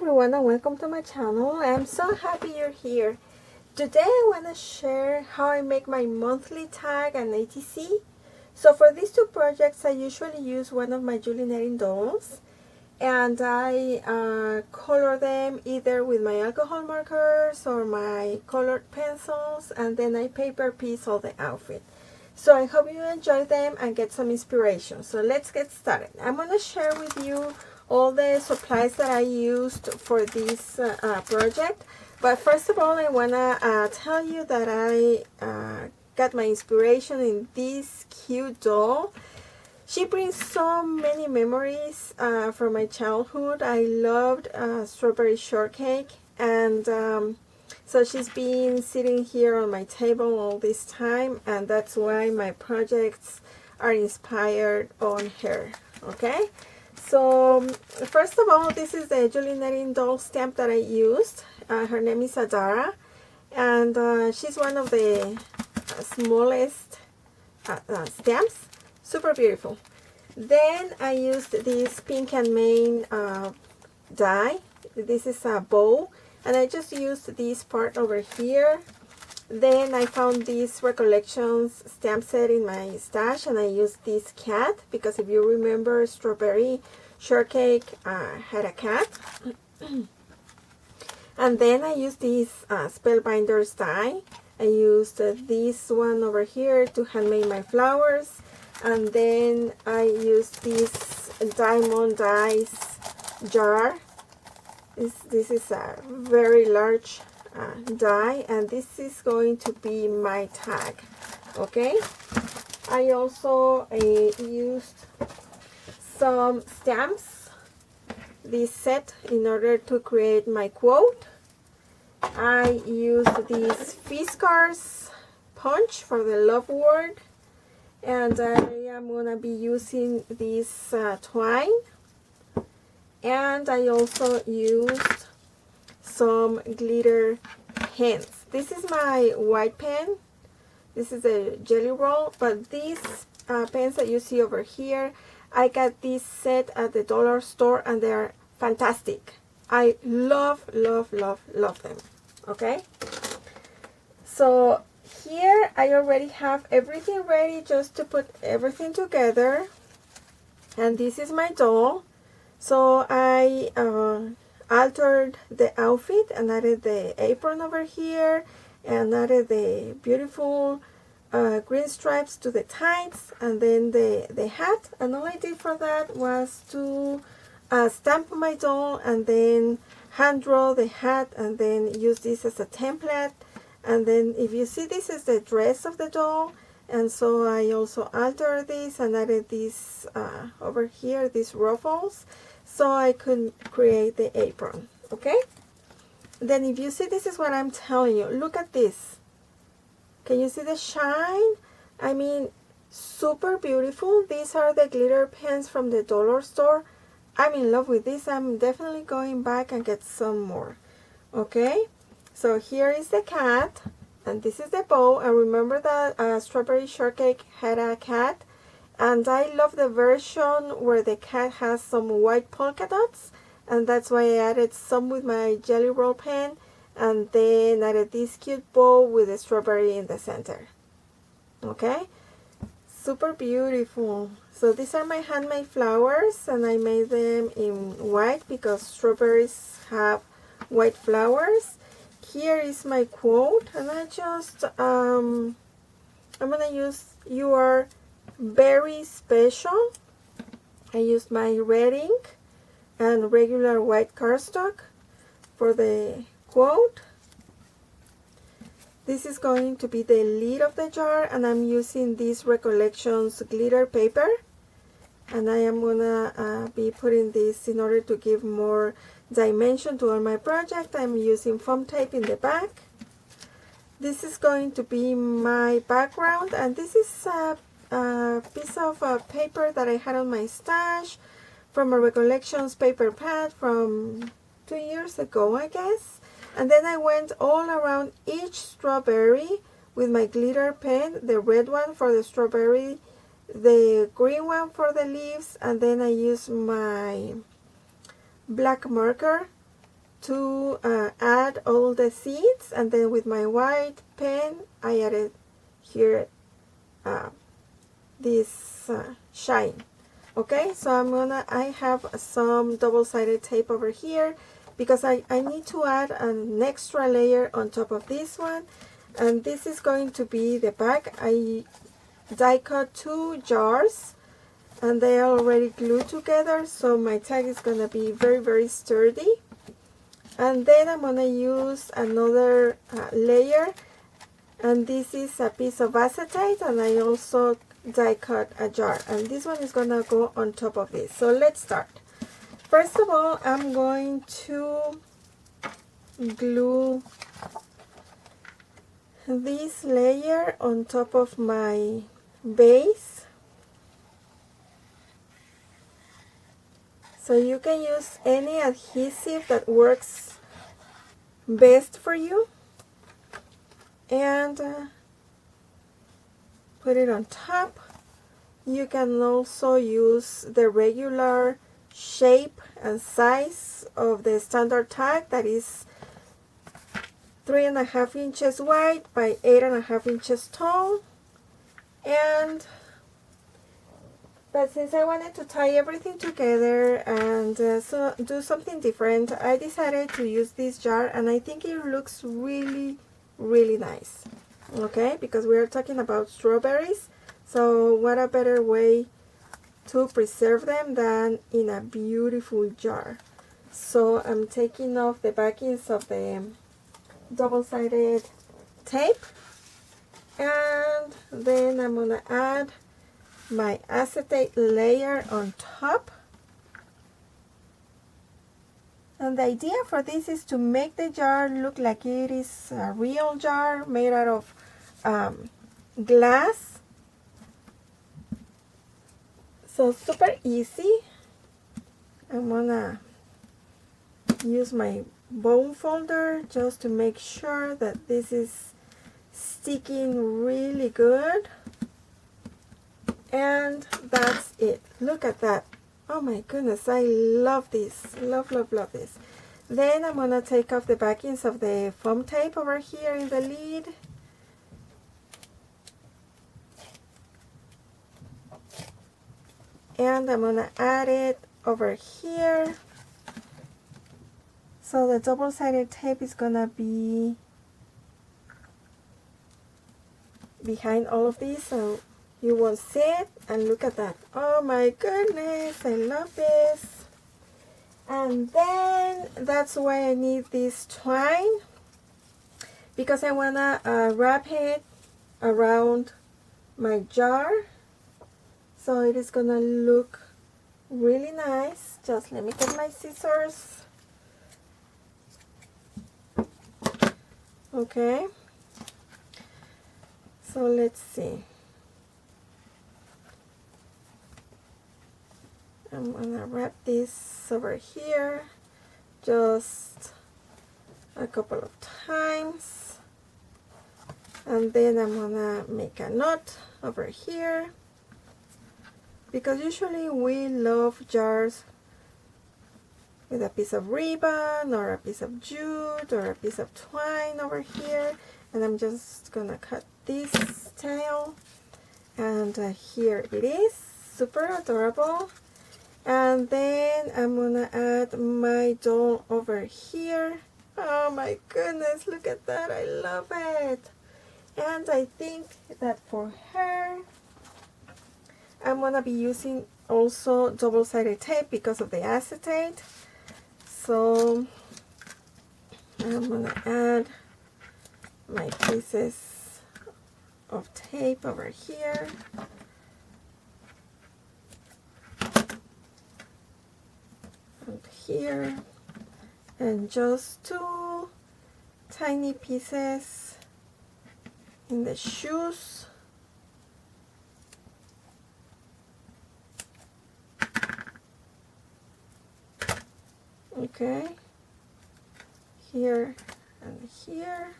everyone and welcome to my channel. I'm so happy you're here. Today I want to share how I make my monthly tag and ATC. So for these two projects I usually use one of my Julie Netting dolls and I color them either with my alcohol markers or my colored pencils, and then I paper piece all the outfit. So I hope you enjoy them and get some inspiration. So let's get started. I'm going to share with you all the supplies that I used for this project. But first of all, I want to tell you that I got my inspiration in this cute doll. She brings so many memories from my childhood. I loved Strawberry Shortcake, and so she's been sitting here on my table all this time, and that's why my projects are inspired on her. Okay, so first of all, this is the Julie Netting doll stamp that I used. Her name is Adara, and she's one of the smallest stamps. Super beautiful. Then I used this Pink and Main die. This is a bow, and I just used this part over here. Then I found this Recollections stamp set in my stash, and I used this cat because if you remember, Strawberry Shortcake had a cat. And then I used this Spellbinders die. I used this one over here to handmade my flowers, and then I used this diamond dice jar. This is a very large die, and this is going to be my tag. Okay, I also used some stamps, this set, in order to create my quote. I used this Fiskars punch for the love word, and I am gonna be using this twine. And I also used some glitter pens. This is my white pen. This is a Jelly Roll, but these pens that you see over here, I got this set at the dollar store, and they are fantastic. I love, love, love, love them. Okay, so here I already have everything ready just to put everything together, and this is my doll. So I altered the outfit and added the apron over here and added the beautiful green stripes to the tights, and then the hat. And all I did for that was to stamp my doll and then hand draw the hat, and then use this as a template. And then if you see, this is the dress of the doll, and so I also altered this and added this over here, these ruffles, so I could create the apron. Okay, then if you see, this is what I'm telling you. Look at this. Can you see the shine? I mean, super beautiful. These are the glitter pens from the dollar store. I'm in love with this. I'm definitely going back and get some more. Okay, so here is the cat, and this is the bow. And remember that Strawberry Shortcake had a cat, and I love the version where the cat has some white polka dots, and that's why I added some with my Jelly Roll pen, and then added this cute bow with a strawberry in the center. Okay, super beautiful. So these are my handmade flowers, and I made them in white because strawberries have white flowers. Here is my quote, and I just I'm gonna use "You are very special." I used my red ink and regular white cardstock for the quote. This is going to be the lid of the jar, and I'm using this Recollections glitter paper, and I am gonna be putting this in order to give more dimension to all my project. I'm using foam tape in the back. This is going to be my background, and this is a piece of paper that I had on my stash from a Recollections paper pad from 2 years ago, I guess. And then I went all around each strawberry with my glitter pen, the red one for the strawberry, the green one for the leaves, and then I used my black marker to add all the seeds, and then with my white pen I added here this shine. Okay, so I have some double-sided tape over here because I need to add an extra layer on top of this one, and this is going to be the back. I die cut 2 jars and they are already glued together, so my tag is gonna be very sturdy. And then I'm gonna use another layer, and this is a piece of acetate, and I also die cut a jar, and this one is gonna go on top of this. So let's start. First of all, I'm going to glue this layer on top of my base. So you can use any adhesive that works best for you, and put it on top. You can also use the regular shape and size of the standard tag, that is 3.5 inches wide by 8.5 inches tall. But since I wanted to tie everything together and so do something different, I decided to use this jar, and I think it looks really nice. Okay, because we are talking about strawberries, so what a better way to preserve them than in a beautiful jar. So I'm taking off the backings of the double-sided tape, and then I'm gonna add my acetate layer on top. And the idea for this is to make the jar look like it is a real jar made out of glass. So super easy. I'm gonna use my bone folder just to make sure that this is sticking really good. And that's it. Look at that. Oh my goodness, I love this. Love this. Then I'm gonna take off the backings of the foam tape over here in the lid. And I'm gonna add it over here. So the double-sided tape is gonna be behind all of these, so you won't see it. And look at that. Oh my goodness, I love this. And then that's why I need this twine, because I wanna wrap it around my jar, so it is gonna look really nice. Just let me get my scissors. Okay, so let's see. I'm gonna wrap this over here just a couple of times, and then I'm gonna make a knot over here, because usually we love jars with a piece of ribbon or a piece of jute or a piece of twine over here. And I'm just gonna cut this tail, and here it is, super adorable. And then I'm gonna add my doll over here. Oh my goodness, look at that, I love it. And I think that for her, I'm gonna be using also double-sided tape because of the acetate. So I'm gonna add my pieces of tape over here. And here, and just 2 tiny pieces in the shoes. Okay, here and here.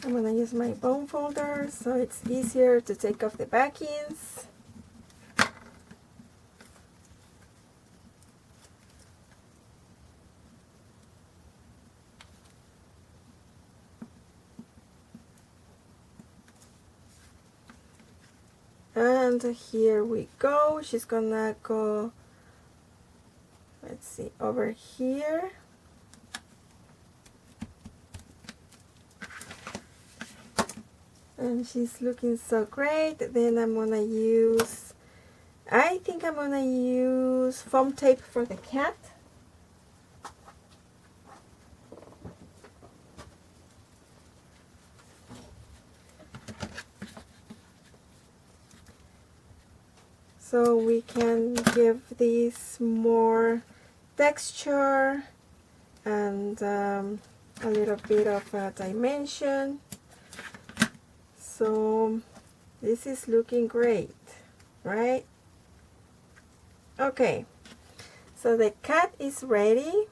I'm gonna use my bone folder so it's easier to take off the backings. And here we go. She's gonna go, let's see, over here. And she's looking so great. Then I'm gonna use, I think I'm gonna use foam tape for the cat. So we can give this more texture and a little bit of a dimension. So this is looking great, right? Okay, so the cat is ready,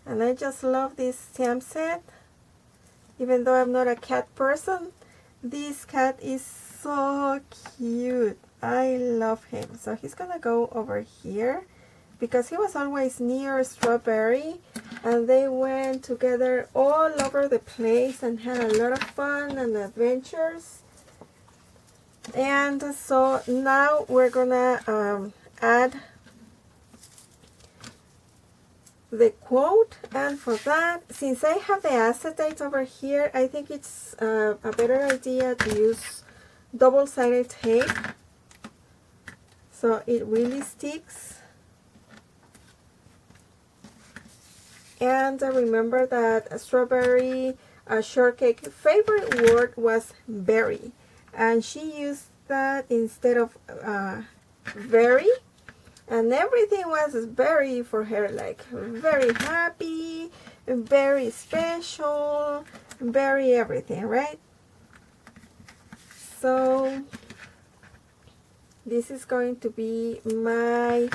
and I just love this stamp set. Even though I'm not a cat person, this cat is so cute. I love him. So he's gonna go over here because he was always near Strawberry, and they went together all over the place and had a lot of fun and adventures. And so now we're gonna add the quote, and for that, since I have the acetate over here, I think it's a better idea to use double-sided tape so it really sticks. And remember that Strawberry Shortcake favorite word was berry, and she used that instead of very, and everything was berry for her, like very happy, very special, very everything, right? So this is going to be my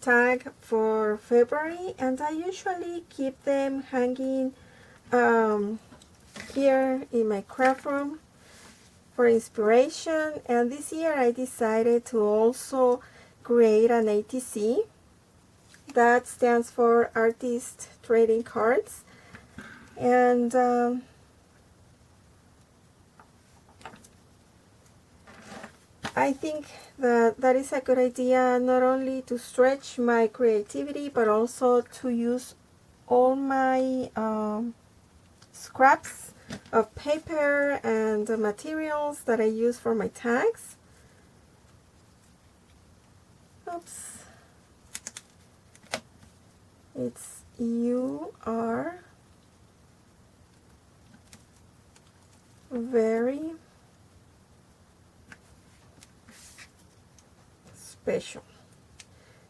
tag for February, and I usually keep them hanging here in my craft room for inspiration. And this year I decided to also create an ATC. That stands for Artist Trading Cards, and I think that is a good idea, not only to stretch my creativity, but also to use all my scraps of paper and materials that I use for my tags. Oops. It's "You are very special."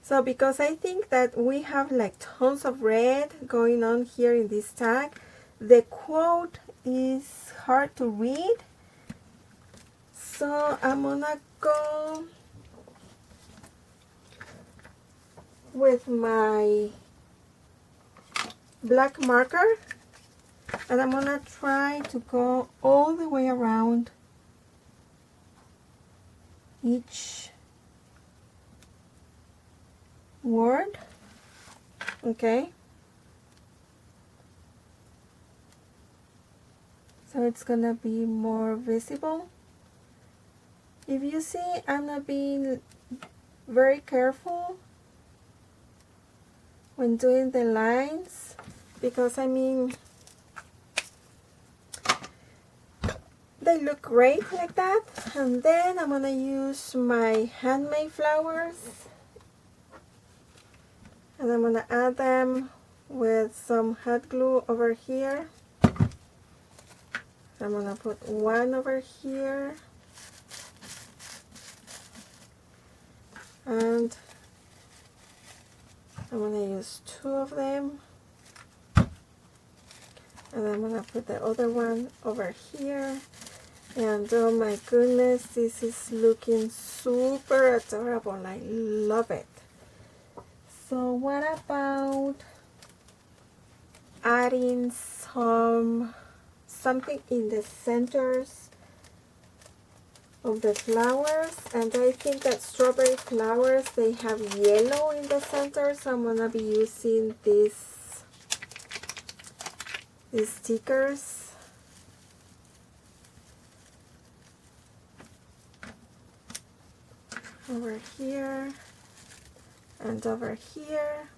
So because I think that we have like tons of red going on here in this tag, the quote is hard to read. So I'm gonna go with my black marker, and I'm gonna try to go all the way around each word. Okay, so it's gonna be more visible. If you see, I'm not being very careful when doing the lines, because I mean, they look great like that. And then I'm gonna use my handmade flowers, and I'm gonna add them with some hot glue over here. I'm gonna put one over here, and I'm gonna use two of them, and I'm gonna put the other one over here. And oh my goodness, this is looking super adorable. I love it. So what about adding something in the centers of the flowers? And I think that strawberry flowers, they have yellow in the center, so I'm gonna be using these stickers. over here and over here.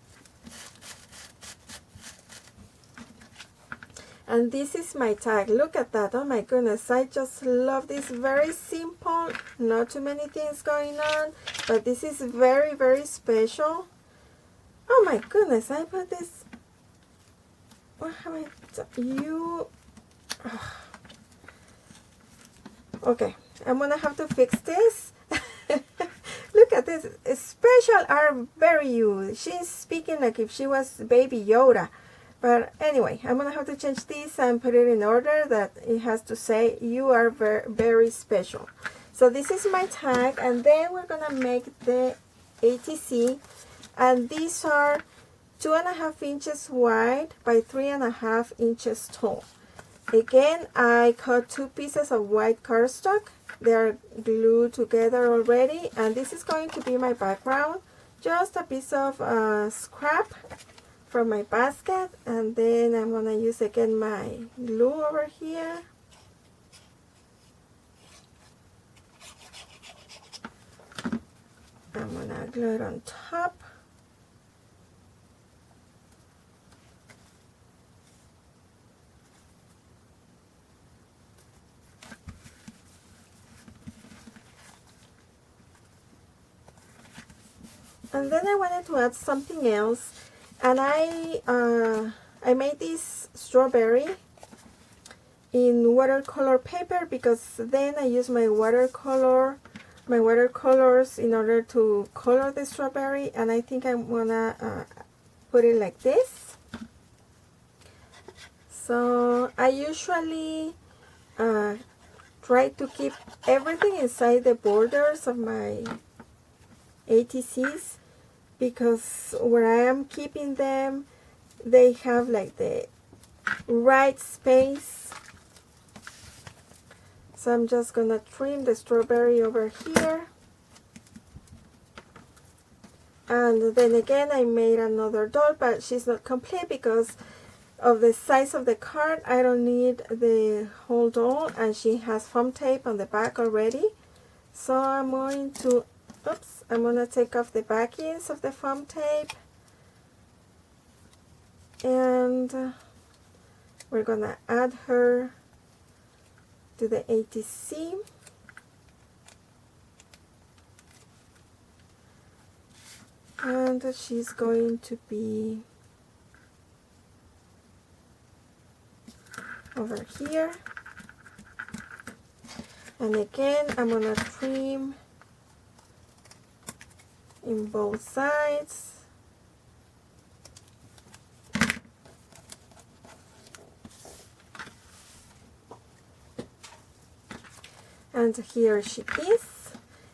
And this is my tag. Look at that. Oh my goodness, I just love this. Very simple, not too many things going on, but this is very, very special. Oh my goodness, I put this. What have I done? You. Okay, I'm gonna have to fix this. Look at this. Special are very you. She's speaking like if she was baby Yoda. But anyway, I'm gonna have to change this and put it in order that it has to say you are very, very special. So this is my tag, and then we're gonna make the ATC, and these are 2.5 inches wide by 3.5 inches tall. Again, I cut 2 pieces of white cardstock. They are glued together already, and this is going to be my background. Just a piece of scrap from my basket, and then I'm gonna use again my glue over here. I'm gonna glue it on top. And then I wanted to add something else, and I made this strawberry in watercolor paper, because then I use my watercolors in order to color the strawberry, and I think I'm gonna put it like this. So I usually try to keep everything inside the borders of my ATCs, because where I am keeping them, they have like the right space. So I'm just gonna trim the strawberry over here. And then again, I made another doll, but she's not complete because of the size of the card. I don't need the whole doll, and she has foam tape on the back already. So I'm going to I'm gonna take off the backings of the foam tape, and we're gonna add her to the ATC. And she's going to be over here. And again, I'm gonna trim in both sides. And here she is.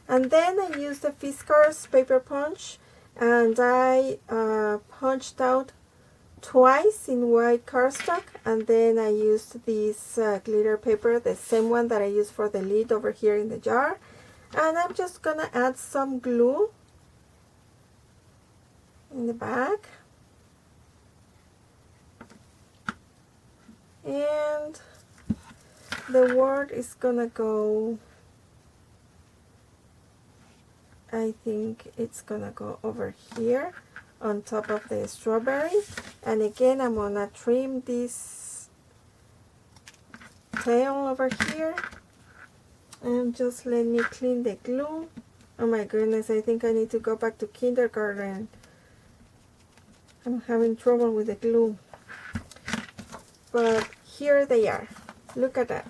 And then I used the Fiskars paper punch, and I punched out twice in white cardstock, and then I used this glitter paper, the same one that I used for the lid over here in the jar. And I'm just gonna add some glue in the back, and the word is gonna go, I think it's gonna go over here on top of the strawberry. And again, I'm gonna trim this tail over here, and just let me clean the glue. Oh my goodness, I think I need to go back to kindergarten. I'm having trouble with the glue. But here they are. Look at that.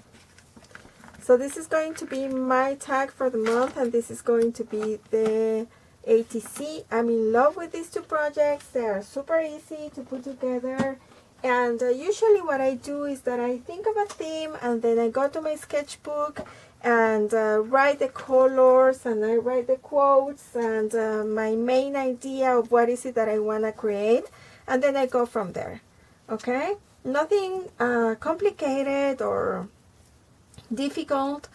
So this is going to be my tag for the month, and this is going to be the ATC. I'm in love with these two projects. They are super easy to put together. And usually what I do is that I think of a theme, and then I go to my sketchbook and write the colors, and I write the quotes, and my main idea of what is it that I want to create, and then I go from there. Okay? Nothing complicated or difficult.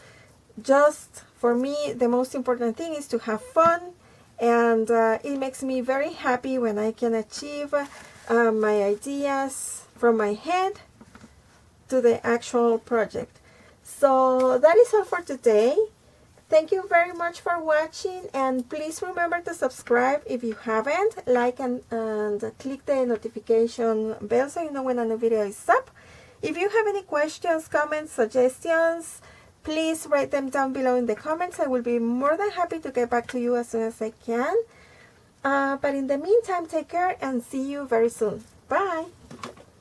Just for me, the most important thing is to have fun, and it makes me very happy when I can achieve my ideas from my head to the actual project. So that is all for today. Thank you very much for watching, and please remember to subscribe if you haven't, like and click the notification bell so you know when a new video is up. If you have any questions, comments, suggestions, please write them down below in the comments. I will be more than happy to get back to you as soon as I can. But in the meantime, take care and see you very soon. Bye!